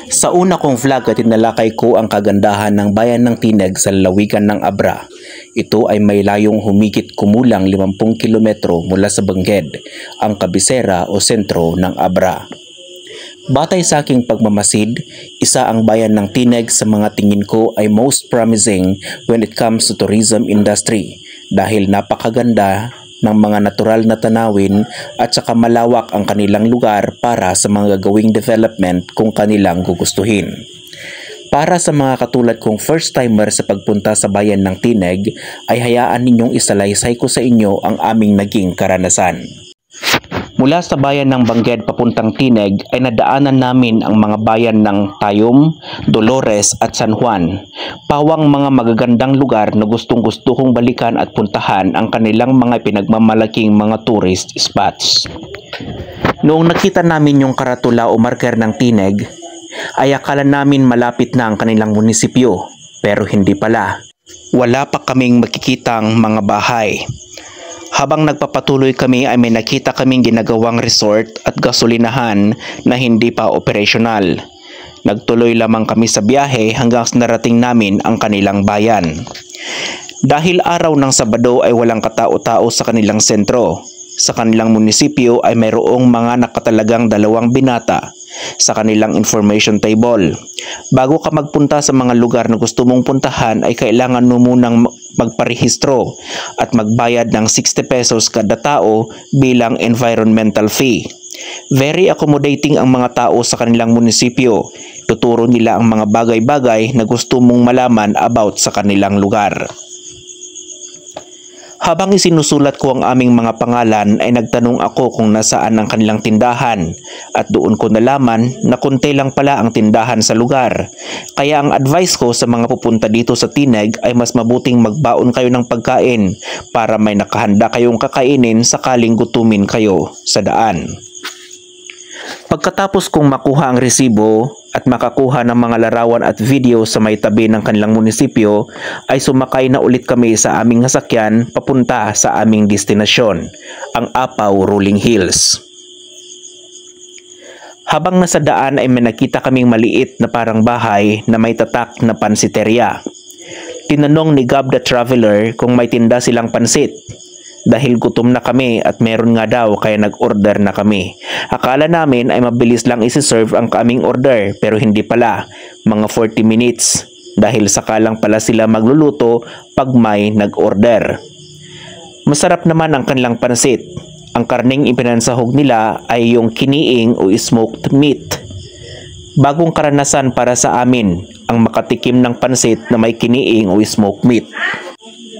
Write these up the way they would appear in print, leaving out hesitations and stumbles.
Sa una kong vlog at tinalakay ko ang kagandahan ng bayan ng Tineg sa lalawigan ng Abra. Ito ay may layong humigit kumulang 50 kilometro mula sa Benguet, ang kabisera o sentro ng Abra. Batay sa aking pagmamasid, isa ang bayan ng Tineg sa mga tingin ko ay most promising when it comes to tourism industry dahil napakaganda ng mga natural na tanawin at saka malawak ang kanilang lugar para sa mga gagawing development kung kanilang gugustuhin. Para sa mga katulad kong first timer sa pagpunta sa bayan ng Tineg, ay hayaan ninyong isalaysay ko sa inyo ang aming naging karanasan. Mula sa bayan ng Benguet papuntang Tineg ay nadaanan namin ang mga bayan ng Tayum, Dolores at San Juan. Pawang mga magagandang lugar na gustong-gusto kong balikan at puntahan ang kanilang mga pinagmamalaking mga tourist spots. Noong nakita namin yung karatula o marker ng Tineg, ay akala namin malapit na ang kanilang munisipyo, pero hindi pala. Wala pa kaming makikitang mga bahay. Habang nagpapatuloy kami ay may nakita kaming ginagawang resort at gasolinahan na hindi pa operasyonal. Nagtuloy lamang kami sa biyahe hanggang sa narating namin ang kanilang bayan. Dahil araw ng Sabado ay walang katao-tao sa kanilang sentro. Sa kanilang munisipyo ay mayroong mga nakatalagang 2 binata sa kanilang information table. Bago ka magpunta sa mga lugar na gusto mong puntahan ay kailangan mo munang magparehistro at magbayad ng 60 pesos kada tao bilang environmental fee. Very accommodating ang mga tao sa kanilang munisipyo. Tuturo nila ang mga bagay-bagay na gusto mong malaman about sa kanilang lugar. Habang isinusulat ko ang aming mga pangalan ay nagtanong ako kung nasaan ang kanilang tindahan at doon ko nalaman na konti lang pala ang tindahan sa lugar. Kaya ang advice ko sa mga pupunta dito sa Tineg ay mas mabuting magbaon kayo ng pagkain para may nakahanda kayong kakainin sakaling gutumin kayo sa daan. Pagkatapos kong makuha ang resibo at makakuha ng mga larawan at video sa may tabi ng kanilang munisipyo, ay sumakay na ulit kami sa aming sasakyan papunta sa aming destinasyon, ang Apaw Rolling Hills. Habang nasa daan ay may nakita kaming maliit na parang bahay na may tatak na pansiteria. Tinanong ni Gab the Traveler kung may tinda silang pansit. Dahil gutom na kami at meron nga daw kaya nag-order na kami. Akala namin ay mabilis lang isi-serve ang aming order pero hindi pala, mga 40 minutes dahil sakalang pala sila magluluto pag may nag-order. Masarap naman ang kanilang pansit. Ang karneng ipinansahog nila ay yung kiniing o smoked meat. Bagong karanasan para sa amin ang makatikim ng pansit na may kiniing o smoked meat.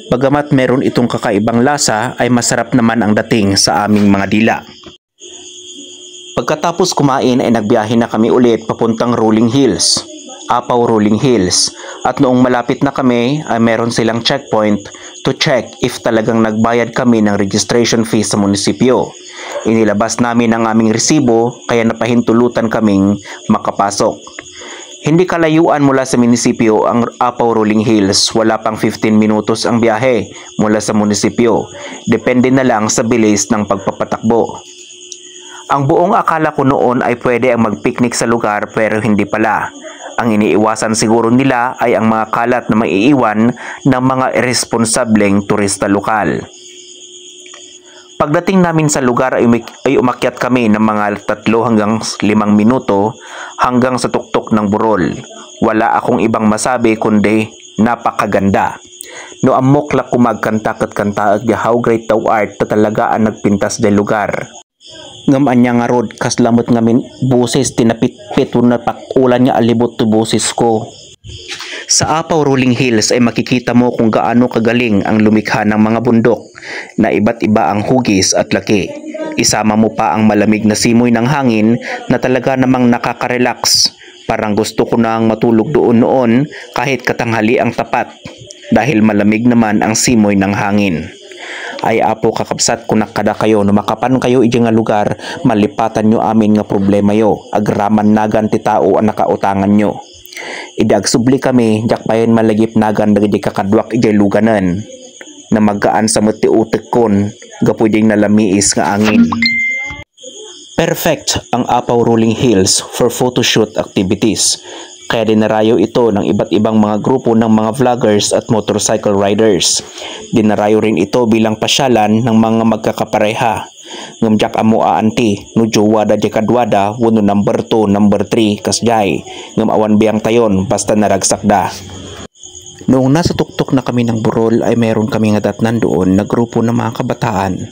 Bagamat meron itong kakaibang lasa ay masarap naman ang dating sa aming mga dila. Pagkatapos kumain ay nagbiyahe na kami ulit papuntang Rolling Hills, Apaw Rolling Hills, at noong malapit na kami ay meron silang checkpoint to check if talagang nagbayad kami ng registration fee sa munisipyo. Inilabas namin ang aming resibo kaya napahintulutan kaming makapasok. Hindi kalayuan mula sa munisipyo ang Apaw Rolling Hills, wala pang 15 minutos ang biyahe mula sa munisipyo. Depende na lang sa bilis ng pagpapatakbo. Ang buong akala ko noon ay pwede ang mag-picnic sa lugar pero hindi pala. Ang iniiwasan siguro nila ay ang mga kalat na maiiwan ng mga irresponsableng turista lokal. Pagdating namin sa lugar ay umakyat kami ng mga 3 hanggang 5 minuto hanggang sa tuktok ng burol. Wala akong ibang masabi kundi napakaganda. No amok la kumagkanta kat kanta at how great thou art ta talaga ang nagpintas de lugar. Ngam anya nga rod kaslamot ngamin buses tinapit-pit na pakulan niya alibot to buses ko. Sa Apaw Rolling Hills ay makikita mo kung gaano kagaling ang lumikha ng mga bundok na iba't iba ang hugis at laki. Isama mo pa ang malamig na simoy ng hangin na talaga namang nakaka-relax. Parang gusto ko nang matulog doon noon kahit katanghali ang tapat dahil malamig naman ang simoy ng hangin. Ay apo kakabsat kung nakada kayo no makapan kayo iji nga lugar malipatan nyo amin nga problema yo agraman nagan ti tao ang nakautangan nyo. Idag subli kami, jakpayan malagip nagan dagiti kakadwak ijay luganan na magaan sa mati utek kon, gapudyeng nalamiis nga angin. Perfect ang Apaw Rolling Hills for photoshoot activities. Kaya dinarayo ito ng iba't ibang mga grupo ng mga vloggers at motorcycle riders. Dinarayo rin ito bilang pasyalan ng mga magkakapareha. Ngamjak amo aanti, nujo wada jakadwada, wano number 2, number 3, kasjay. Ngam awan biyang tayon, basta naragsakda. Noong nasa tuktok na kami ng burol ay meron kami nga datnan doon na grupo ng mga kabataan.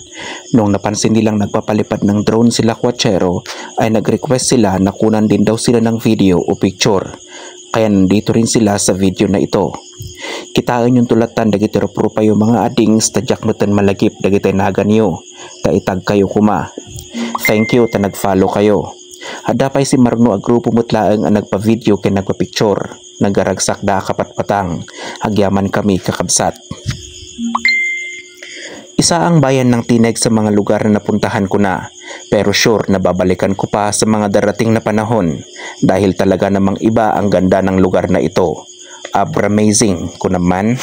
Noong napansin nilang nagpapalipad ng drone sila Quachero ay nag-request sila na kunan din daw sila ng video o picture. Kaya nandito rin sila sa video na ito. Kitaan yung tulatan dagiti ropro pa yung mga adings tadyak nutan malagip dagiti naganyo. Taitag kayo kuma. Thank you ta nag-follow kayo. Hadapay si Marno a grupo mutlaeng ang nagpa-video kay nagpa-picture. Nagaragsak da kapatpatang. Agyaman kami kakabsat. Isa ang bayan ng Tineg sa mga lugar na napuntahan ko na. Pero sure na babalikan ko pa sa mga darating na panahon. Dahil talaga namang iba ang ganda ng lugar na ito. Amazing ko naman.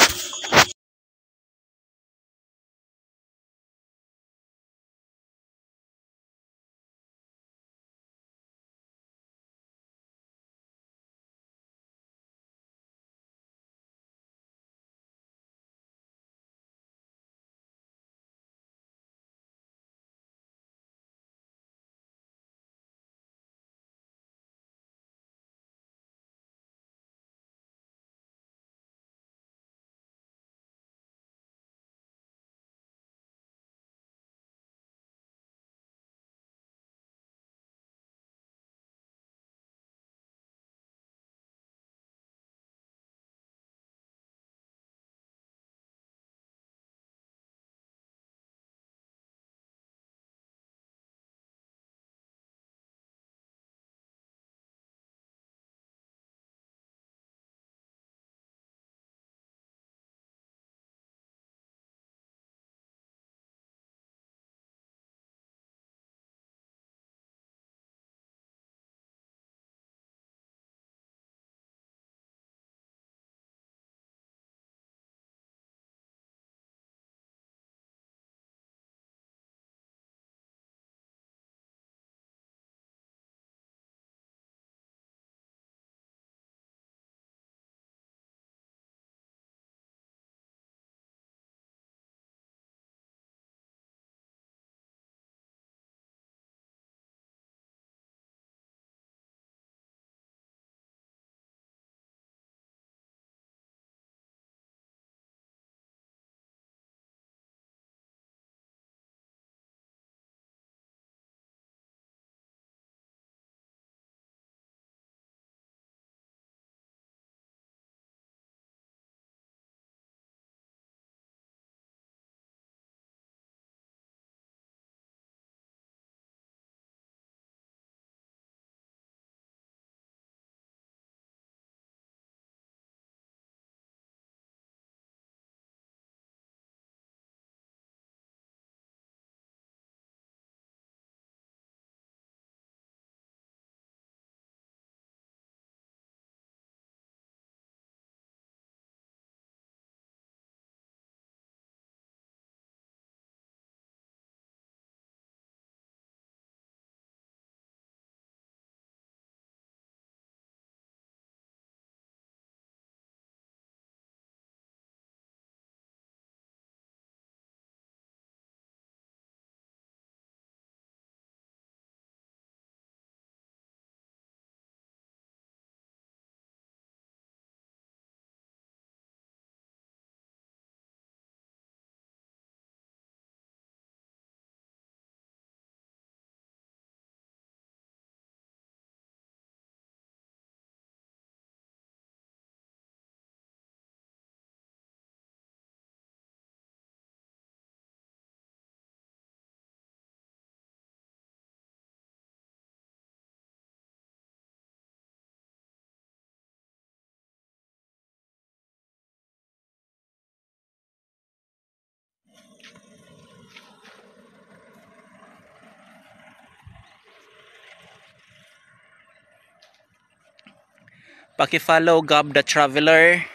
Paki-follow Gab the Traveler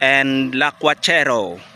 and La Quachero.